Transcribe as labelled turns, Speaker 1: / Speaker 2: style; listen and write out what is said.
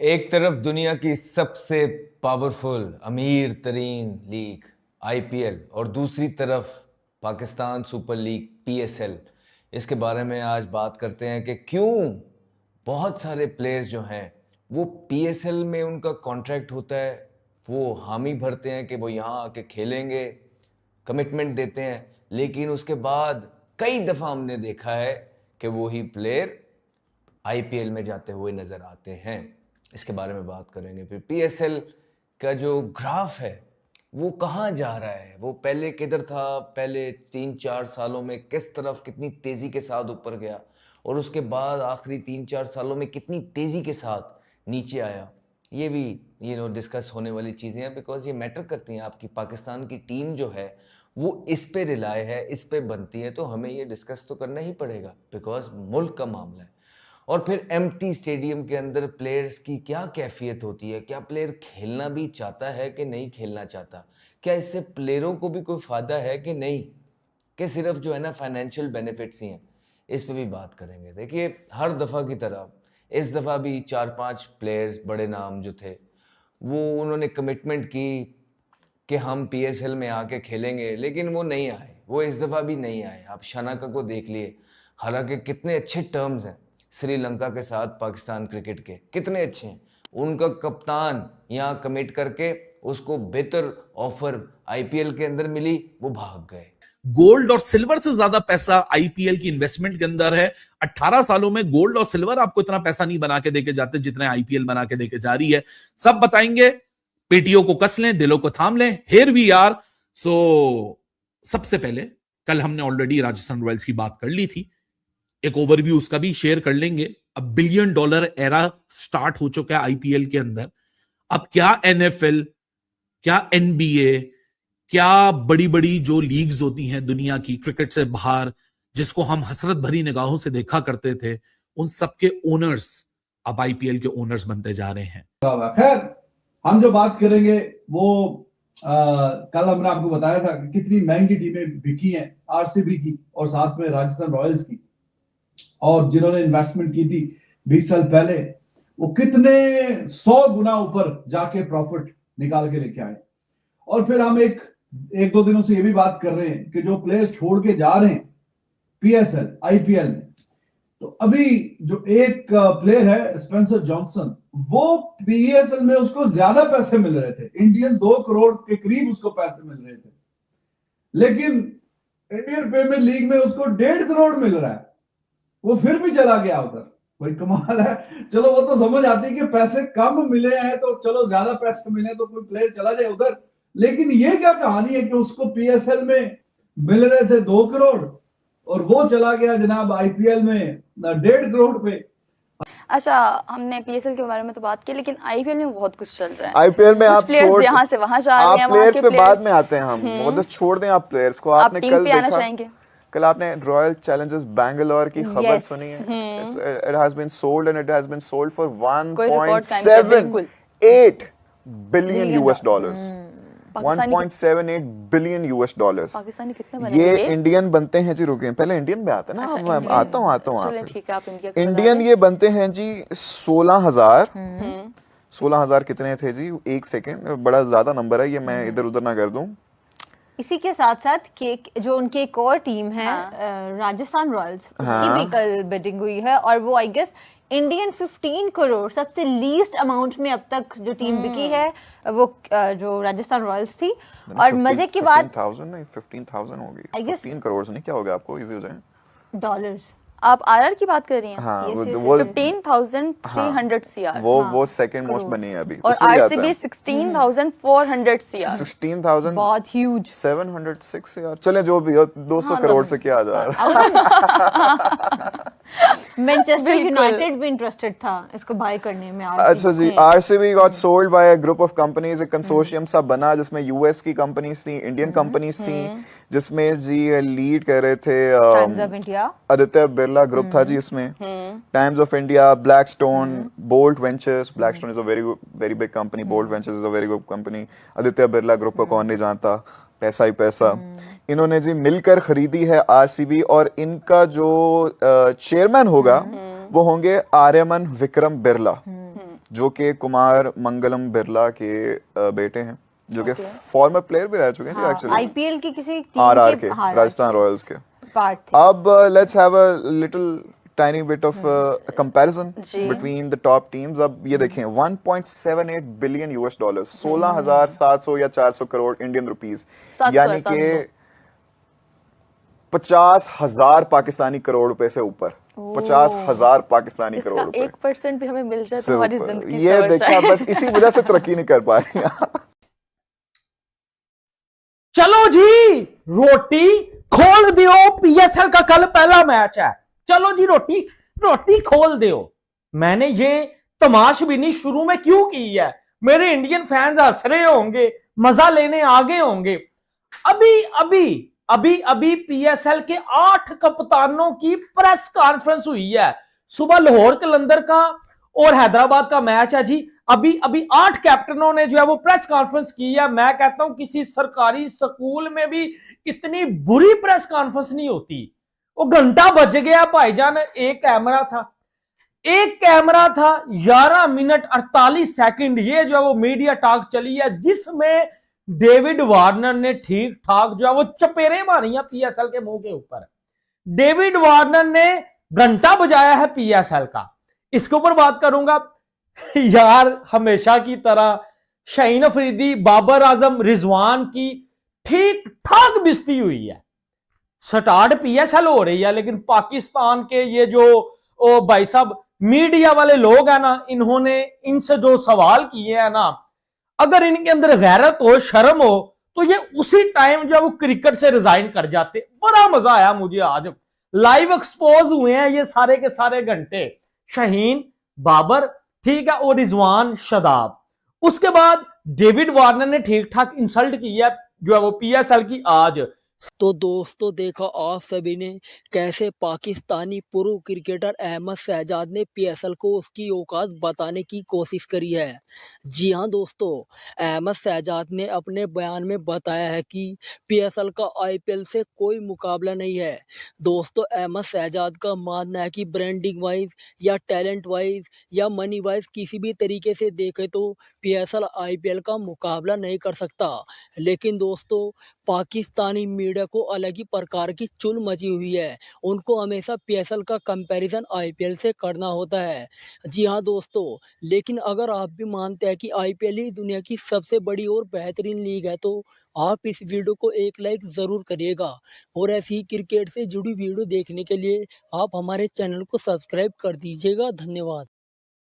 Speaker 1: एक तरफ दुनिया की सबसे पावरफुल अमीर तरीन लीग आईपीएल और दूसरी तरफ पाकिस्तान सुपर लीग पीएसएल। इसके बारे में आज बात करते हैं कि क्यों बहुत सारे प्लेयर्स जो हैं वो पीएसएल में उनका कॉन्ट्रैक्ट होता है, वो हामी भरते हैं कि वो यहाँ आके खेलेंगे, कमिटमेंट देते हैं, लेकिन उसके बाद कई दफ़ा हमने देखा है कि वो ही प्लेयर आईपीएल में जाते हुए नज़र आते हैं। इसके बारे में बात करेंगे। फिर पीएसएल का जो ग्राफ है वो कहाँ जा रहा है, वो पहले किधर था, पहले 3-4 सालों में किस तरफ कितनी तेज़ी के साथ ऊपर गया और उसके बाद आखिरी 3-4 सालों में कितनी तेज़ी के साथ नीचे आया। ये भी डिस्कस होने वाली चीज़ें हैं, बिकॉज ये मैटर करती हैं। आपकी पाकिस्तान की टीम जो है वो इस पे रिलाय है, इस पे बनती है, तो हमें ये डिस्कस तो करना ही पड़ेगा बिकॉज मुल्क का मामला है। और फिर एम्प्टी स्टेडियम के अंदर प्लेयर्स की क्या कैफियत होती है, क्या प्लेयर खेलना भी चाहता है कि नहीं खेलना चाहता, क्या इससे प्लेयरों को भी कोई फ़ायदा है कि नहीं, कि सिर्फ जो है ना फाइनेंशियल बेनिफिट्स ही हैं। इस पे भी बात करेंगे। देखिए, हर दफ़ा की तरह इस दफ़ा भी 4-5 प्लेयर्स बड़े नाम जो थे वो उन्होंने कमिटमेंट की कि हम पीएसएल में आके खेलेंगे, लेकिन वो नहीं आए, वो इस दफ़ा भी नहीं आए। आप शनाका को देख लिए, हालांकि कितने अच्छे टर्म्स हैं श्रीलंका के साथ पाकिस्तान क्रिकेट के, कितने अच्छे हैं। उनका कप्तान यहाँ कमिट करके उसको बेहतर ऑफर आईपीएल के अंदर मिली, वो भाग गए।
Speaker 2: गोल्ड और सिल्वर से ज्यादा पैसा आईपीएल की इन्वेस्टमेंट के अंदर है। 18 सालों में गोल्ड और सिल्वर आपको इतना पैसा नहीं बना के देके जाते जितने आईपीएल बना के देके जा रही है। सब बताएंगे, पेटियों को कस लें, दिलों को थाम लें। Here we are. सो सबसे पहले कल हमने ऑलरेडी राजस्थान रॉयल्स की बात कर ली थी, एक ओवरव्यू उसका भी शेयर कर लेंगे। अब $1 बिलियन एरा स्टार्ट हो चुका है आईपीएल के अंदर। अब क्या एनएफएल, क्या एनबीए, क्या बड़ी बड़ी जो लीग्स होती हैं दुनिया की क्रिकेट से बाहर, जिसको हम हसरत भरी निगाहों से देखा करते थे, उन सबके ओनर्स अब आईपीएल के ओनर्स बनते जा रहे हैं।
Speaker 3: खैर, हम जो बात करेंगे वो कल हमने आपको बताया था कि कितनी महंगी टीमें बिकी हैं आरसीबी की और साथ में राजस्थान रॉयल्स की, और जिन्होंने इन्वेस्टमेंट की थी 20 साल पहले, वो कितने 100 गुना ऊपर जाके प्रॉफिट निकाल के लेके आए। और फिर हम एक दो दिनों से ये भी बात कर रहे हैं कि जो प्लेयर्स छोड़ के जा रहे हैं पीएसएल आईपीएल में, तो अभी जो एक प्लेयर है स्पेंसर जॉनसन, वो पीएसएल में उसको ज्यादा पैसे मिल रहे थे, इंडियन 2 करोड़ के करीब उसको पैसे मिल रहे थे, लेकिन इंडियन प्रीमियर लीग में उसको 1.5 करोड़ मिल रहा है। वो फिर भी चला गया उधर। कोई कमाल है। चलो वो तो समझ आती है कि पैसे कम मिले हैं तो चलो ज्यादा पैसे मिले तो कोई प्लेयर चला जाए उधर, लेकिन ये क्या कहानी है कि उसको पीएसएल में मिल रहे थे 2 करोड़ और वो चला गया जनाब आईपीएल में 1.5 करोड़ पे।
Speaker 4: अच्छा, हमने पीएसएल के बारे में तो बात की, लेकिन आईपीएल में बहुत कुछ चल रहा है।
Speaker 5: आईपीएल में आप
Speaker 4: प्लेयर्स यहाँ से वहां जा रहे हैं,
Speaker 5: प्लेयर्स पे बाद में आते हैं हम, मतलब छोड़ दें आप प्लेयर्स को।
Speaker 4: आप
Speaker 5: आपने
Speaker 4: टीम
Speaker 5: कल
Speaker 4: पे आना
Speaker 5: देखा,
Speaker 4: चाहेंगे?
Speaker 5: कल आपने रॉयल चैलेंजर्स बैंगलोर की खबर सुनी है? It has been sold and it has been sold for 1.78 billion US dollars. 1.78 billion US dollars.
Speaker 4: Pakistani कितने बने?
Speaker 5: ये इंडियन बनते हैं जी, रुके पहले इंडियन में आते हैं ना।
Speaker 4: अच्छा,
Speaker 5: मैं आता हूँ
Speaker 4: ठीक है, आप
Speaker 5: इंडियन ये बनते हैं जी 16,000। 16,000 कितने थे जी? एक सेकेंड, बड़ा ज्यादा नंबर है ये, मैं इधर उधर ना कर दूं।
Speaker 6: इसी के साथ साथ जो उनकी एक और टीम है राजस्थान रॉयल्स, उसकी भी कल बिडिंग हुई है और वो आई गेस इंडियन 15 करोड़ सबसे लीस्ट अमाउंट में अब तक जो टीम बिकी है वो जो राजस्थान रॉयल्स थी। और मजे की बात
Speaker 5: 15,000 होगी। 15 करोड़ से नहीं, क्या हो गया आपको, इजी हो जाए
Speaker 6: डॉलर्स।
Speaker 4: आप आरआर की बात कर रही हैं?
Speaker 5: हाँ,
Speaker 4: वो 15,300 CR,
Speaker 5: वो सेकंड मोस्ट बनी है अभी।
Speaker 4: और आरसीबी 16,400 CR।
Speaker 5: 16,000
Speaker 6: बहुत ह्यूज।
Speaker 5: 706 यार, चले जो भी हो, 200 करोड़ से क्या जा रहा है।
Speaker 6: मैनचेस्टर यूनाइटेड भी इंटरेस्टेड था इसको बाय करने में।
Speaker 5: अच्छा जी, RCB got sold by a group of companies. एक कंसोर्शियम सा बना जिसमें यूएस की कंपनीज थी, इंडियन कंपनीज थी, जिसमें जी लीड कर रहे थे आदित्य बिरला ग्रुप था जी इसमें, times of India, Blackstone, bolt ventures. Blackstone is a very big company, bolt ventures is a very good company. Aditya Birla group को कौन नहीं जानता, पैसा ही पैसा। इन्होंने जी मिलकर खरीदी है आरसीबी, और इनका जो चेयरमैन होगा वो होंगे आर्यमन विक्रम बिरला। जो कि कुमार मंगलम बिरला के बेटे हैं, जो कि फॉर्मर प्लेयर भी रह चुके हैं जी एक्चुअली,
Speaker 6: आईपीएल की किसी टीम
Speaker 5: आरआर
Speaker 6: के,
Speaker 5: के,
Speaker 6: हाँ,
Speaker 5: राजस्थान रॉयल्स के
Speaker 6: पार्ट थे।
Speaker 5: अब let's have a little tiny bit of comparison between the top teams. अब ये देखें 1.78 बिलियन US डॉलर, 16,700 या 400 करोड़ इंडियन रुपीस, यानी कि 50,000 पाकिस्तानी करोड़ रुपए से ऊपर, 50,000 पाकिस्तानी करोड़ रुपए।
Speaker 4: 1% भी हमें मिल जाए तो हमारी जिंदगी
Speaker 5: ये देखा, बस इसी वजह से तरक्की नहीं कर पा रही।
Speaker 7: चलो जी रोटी खोल दियो, पीएसएल का कल पहला मैच है, चलो जी रोटी खोल दियो। मैंने ये तमाशबीनी शुरू में क्यों की है? मेरे इंडियन फैंस हंस रहे होंगे, मजा लेने आगे होंगे। अभी पीएसएल के 8 कप्तानों की प्रेस कॉन्फ्रेंस हुई है। सुबह लाहौर कलंदर का और हैदराबाद का मैच है जी। अभी 8 कैप्टनों ने जो है वो प्रेस कॉन्फ्रेंस की है। मैं कहता हूं किसी सरकारी स्कूल में भी इतनी बुरी प्रेस कॉन्फ्रेंस नहीं होती। वो घंटा बज गया भाईजान, एक कैमरा था 11 मिनट 48 सेकंड, ये जो है वो मीडिया टॉक चली है, जिसमें डेविड वार्नर ने ठीक ठाक जो है वो चपेरे मारी है पीएसएल के मुंह के ऊपर। डेविड वार्नर ने घंटा बजाया है पीएसएल का। इसके ऊपर बात करूंगा यार, हमेशा की तरह शाहीन अफरीदी, बाबर आजम, रिजवान की ठीक ठाक बिस्ती हुई है। स्टार्ट पीएसएल हो रही है, लेकिन पाकिस्तान के ये जो भाई साहब मीडिया वाले लोग हैं ना, इन्होंने इनसे जो सवाल किए हैं ना, अगर इनके अंदर गैरत हो, शर्म हो, तो ये उसी टाइम जो है वो क्रिकेट से रिजाइन कर जाते। बड़ा मजा आया मुझे आज, लाइव एक्सपोज हुए हैं ये सारे के सारे घंटे, शाहीन, बाबर, ठीक है, और रिजवान, शादाब। उसके बाद डेविड वार्नर ने ठीक ठाक इंसल्ट की है जो है वो पीएसएल की आज।
Speaker 8: तो दोस्तों देखा आप सभी ने कैसे पाकिस्तानी पूर्व क्रिकेटर अहमद शहजाद ने पीएसएल को उसकी औकात बताने की कोशिश करी है। जी हाँ दोस्तों, अहमद शहजाद ने अपने बयान में बताया है कि पीएसएल का आईपीएल से कोई मुकाबला नहीं है। दोस्तों अहमद शहजाद का मानना है कि ब्रांडिंग वाइज या टैलेंट वाइज या मनी वाइज किसी भी तरीके से देखे तो पीएसएल आईपीएल का मुकाबला नहीं कर सकता। लेकिन दोस्तों पाकिस्तानी मीडिया को अलग ही प्रकार की चुल मची हुई है, उनको हमेशा पीएसएल का कंपैरिजन आईपीएल से करना होता है। जी हाँ दोस्तों, लेकिन अगर आप भी मानते हैं कि आईपीएल ही दुनिया की सबसे बड़ी और बेहतरीन लीग है तो आप इस वीडियो को एक लाइक ज़रूर करिएगा, और ऐसी ही क्रिकेट से जुड़ी वीडियो देखने के लिए आप हमारे चैनल को सब्सक्राइब कर दीजिएगा। धन्यवाद।